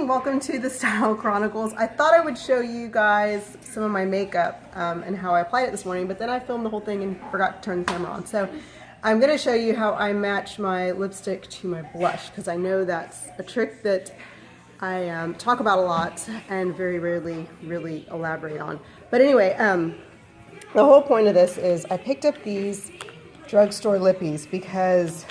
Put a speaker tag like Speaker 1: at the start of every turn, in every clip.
Speaker 1: welcome to the Style Chronicles. I thought I would show you guys some of my makeup and how I applied it this morning, but then I filmed the whole thing and forgot to turn the camera on. So I'm going to show you how I match my lipstick to my blush, because I know that's a trick that I talk about a lot and very rarely really elaborate on. But anyway, the whole point of this is I picked up these drugstore lippies because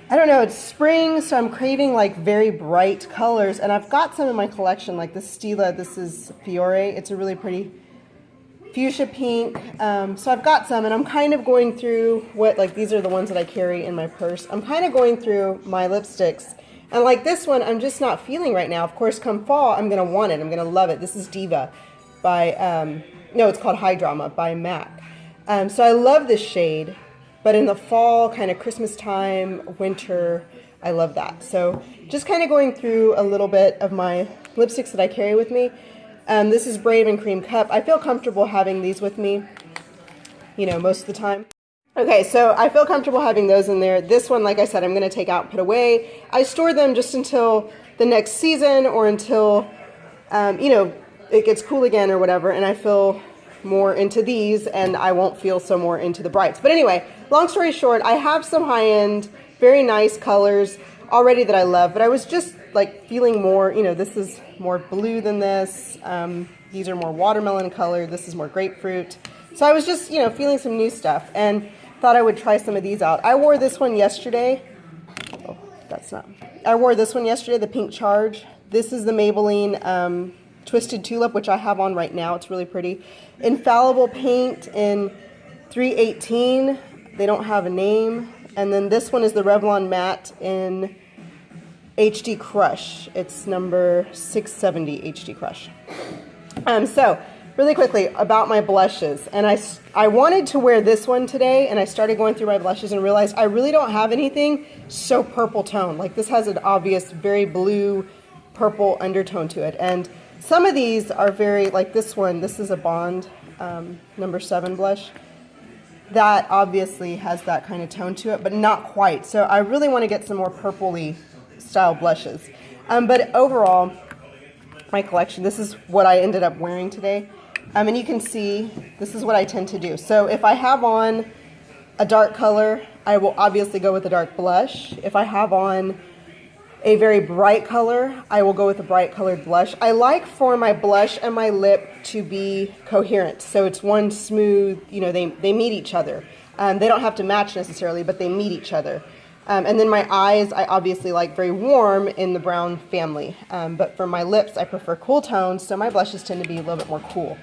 Speaker 1: I don't know, it's spring, so I'm craving like very bright colors, and I've got some in my collection, like the Stila. This is Fiore. It's a really pretty fuchsia pink. So I've got some, and I'm kind of going through these are the ones that I carry in my purse. I'm kind of going through my lipsticks, and like this one, I'm just not feeling right now. Of course, come fall, I'm gonna want it. I'm gonna love it. This is Diva by, no, it's called High Drama by MAC. So I love this shade. But in the fall, kind of Christmas time, winter, I love that. So just kind of going through a little bit of my lipsticks that I carry with me. This is Brave and Cream Cup. I feel comfortable having these with me, you know, most of the time. Okay, so I feel comfortable having those in there. This one, like I said, I'm going to take out and put away. I store them just until the next season or until, you know, it gets cool again or whatever, and I feel more into these and I won't feel so more into the brights. But anyway, long story short, I have some high-end, very nice colors already that I love, but I was just like feeling more, you know, this is more blue than this. These are more watermelon color. This is more grapefruit. So I was just, you know, feeling some new stuff and thought I would try some of these out. I wore this one yesterday. Oh, that's not. I wore this one yesterday, the Pink Charge. This is the Maybelline Twisted Tulip, which I have on right now. It's really pretty. Infallible Paint in 318. They don't have a name. And then this one is the Revlon Matte in HD Crush. It's number 670 HD Crush. So really quickly about my blushes. And I wanted to wear this one today, and I started going through my blushes and realized I really don't have anything so purple tone. Like this has an obvious, very blue, purple undertone to it. And some of these are very, like this one, this is a Bond number 7 blush. That obviously has that kind of tone to it, but not quite. So I really want to get some more purpley style blushes. But overall, my collection, this is what I ended up wearing today. And you can see, this is what I tend to do. So if I have on a dark color, I will obviously go with a dark blush. If I have on a very bright color, I will go with a bright colored blush. I like for my blush and my lip to be coherent. So it's one smooth, you know, they meet each other. They don't have to match necessarily, but they meet each other. And then my eyes, I obviously like very warm in the brown family. But for my lips, I prefer cool tones, so my blushes tend to be a little bit more cool.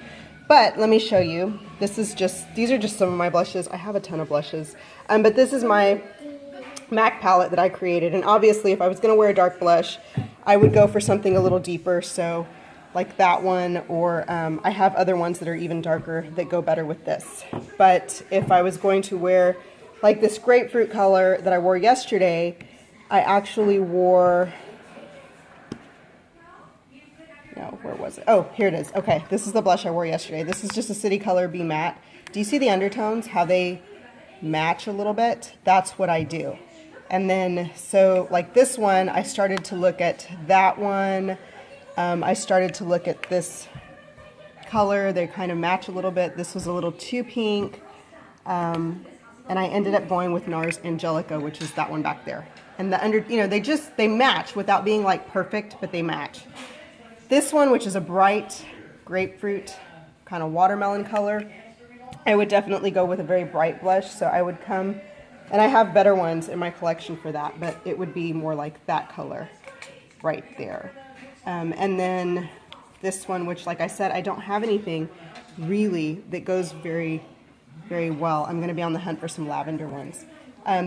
Speaker 1: But let me show you. These are just some of my blushes. I have a ton of blushes. But this is my MAC palette that I created, and obviously if I was going to wear a dark blush, I would go for something a little deeper, so like that one, or I have other ones that are even darker that go better with this. But if I was going to wear like this grapefruit color that I wore yesterday, I actually wore, no, where was it? Oh, here it is. Okay, this is the blush I wore yesterday. This is just a City Color Be Matte. Do you see the undertones, how they match a little bit? That's what I do. And then, so like this one, I started to look at that one. I started to look at this color. They kind of match a little bit. This was a little too pink. And I ended up going with NARS Angelica, which is that one back there. And you know, they match without being like perfect, but they match. This one, which is a bright grapefruit kind of watermelon color, I would definitely go with a very bright blush. So I would come, and I have better ones in my collection for that, but it would be more like that color right there. And then this one, which like I said, I don't have anything really that goes very, very well. I'm going to be on the hunt for some lavender ones.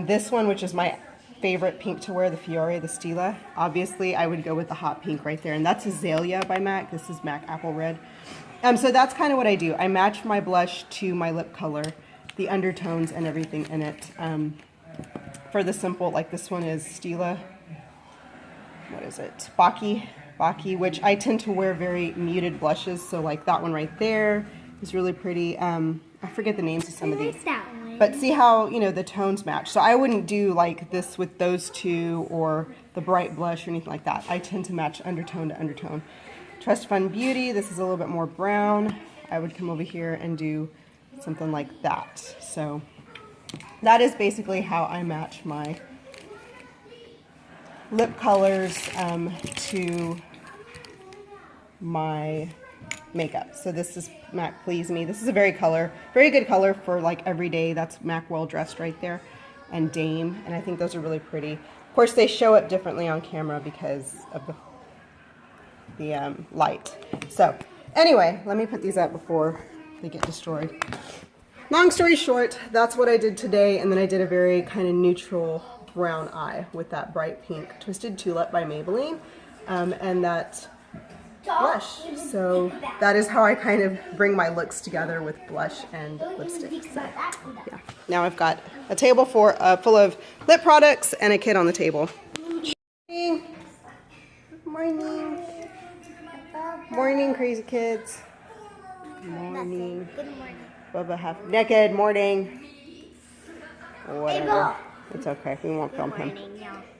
Speaker 1: This one, which is my favorite pink to wear, the Fiore, the Stila. Obviously, I would go with the hot pink right there, and that's Azalea by MAC. This is MAC Apple Red. So that's kind of what I do. I match my blush to my lip color, the undertones and everything in it. For the simple, like this one is Stila, what is it? Baki, which I tend to wear very muted blushes. So like that one right there is really pretty. I forget the names of some of these.
Speaker 2: That one.
Speaker 1: But see how, you know, the tones match. So I wouldn't do like this with those two or the bright blush or anything like that. I tend to match undertone to undertone. Trust Fund Beauty, this is a little bit more brown. I would come over here and do something like that. So that is basically how I match my lip colors to my makeup. So this is MAC Please Me. This is a very good color for like every day. That's MAC Well Dressed right there, and Dame, and I think those are really pretty. Of course, they show up differently on camera because of the light. So anyway, let me put these up before they get destroyed. Long story short, that's what I did today, and then I did a very kind of neutral brown eye with that bright pink Twisted Tulip by Maybelline, and that blush. So that is how I kind of bring my looks together with blush and lipstick. So, yeah. Now I've got a table full of lip products and a kid on the table. Good morning. Morning, crazy kids. Morning.
Speaker 2: Good morning.
Speaker 1: Bubba half naked. Morning. Whatever. It's okay. We won't film him.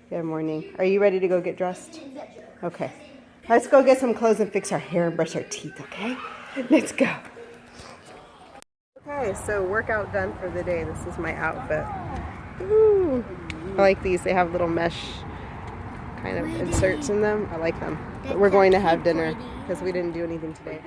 Speaker 1: Good morning. Are you ready to go get dressed? Okay. Let's go get some clothes and fix our hair and brush our teeth, okay? Let's go. Okay, so workout done for the day. This is my outfit. Ooh. I like these. They have little mesh kind of inserts in them. I like them. But we're going to have dinner because we didn't do anything today.